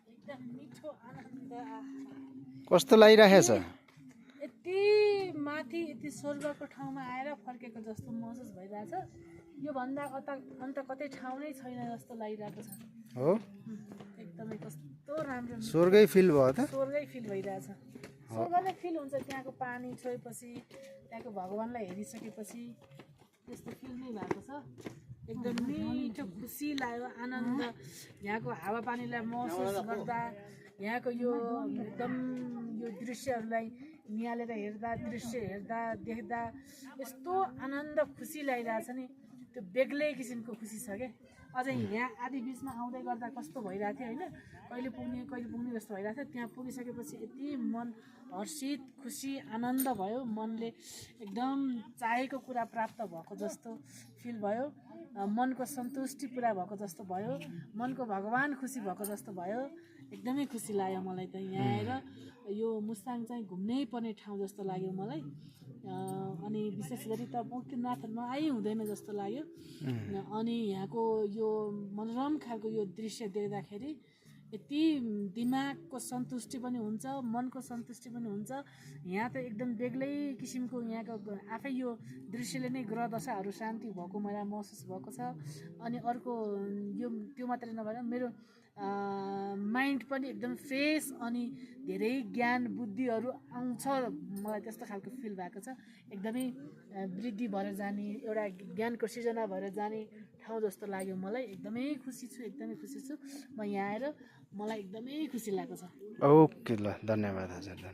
एकदम मिठो आनन्द कस्तो लागिरहेछ? यति माथि यति स्वर्गको ठाउँमा आएर फर्केको जस्तो महसुस भइरहेछ। यो भन्दा अन्त कतै ठाउँ नै छैन जस्तो लागिरहेको छ। हो एकदमै कस्तो राम्रो स्वर्गै फिल भयो त? स्वर्गै फिल भइरहेछ। स्वर्ग नै फिल हुन्छ त्यहाँको पानी छोएपछि, त्यहाँको भगवानलाई हेरिसकेपछि त्यस्तो फिल नै भएको छ। एकदम मिठो खुसी लाग्यो, आनन्द। यहाँको हावापानीलाई महसुस गर्दा, यहाँको यो एकदम यो दृश्यहरूलाई निहालेर हेर्दा, दृश्य हेर्दा देख्दा यस्तो आनन्द खुसी लागिरहेछ नि, त्यो बेग्लै किसिमको खुसी छ क्या। अझै यहाँ आदि बिचमा आउँदै गर्दा कस्तो भइरहेको थियो होइन, कहिले पुग्ने जस्तो भइरहेको थियो। त्यहाँ पुगिसकेपछि यति मन हर्षित, खुसी, आनन्द भयो। मनले एकदम चाहेको कुरा प्राप्त भएको जस्तो फिल भयो। मनको सन्तुष्टि पुरा भएको जस्तो भयो। मनको भगवान खुसी भएको जस्तो भयो। एकदमै खुसी लाग्यो मलाई त। यहाँ आएर यो मुस्ताङ चाहिँ घुम्नै पर्ने ठाउँ जस्तो लाग्यो मलाई। अनि विशेष गरी त मुक्तिनाथ नआइ हुँदैन जस्तो लाग्यो। अनि यहाँको यो मनोरम खालको यो दृश्य देख्दाखेरि यति दिमागको सन्तुष्टि पनि हुन्छ, मनको सन्तुष्टि पनि हुन्छ। यहाँ त एकदम बेग्लै किसिमको यहाँको आफै यो दृश्यले नै ग्रह दशाहरू शान्ति भएको मलाई महसुस भएको छ। अनि अर्को यो त्यो मात्रै नभएर मेरो माइन्ड पनि एकदम फ्रेस अनि धेरै ज्ञान बुद्धिहरू आउँछ, मलाई त्यस्तो खालको फिल भएको छ। एकदमै वृद्धि भएर जाने, एउटा ज्ञानको सिर्जना भएर जाने ठाउँ जस्तो लाग्यो मलाई। एकदमै खुसी छु, एकदमै खुसी छु। म यहाँ आएर मलाई एकदमै खुसी लागेको छ। ओके ल, धन्यवाद हजुर।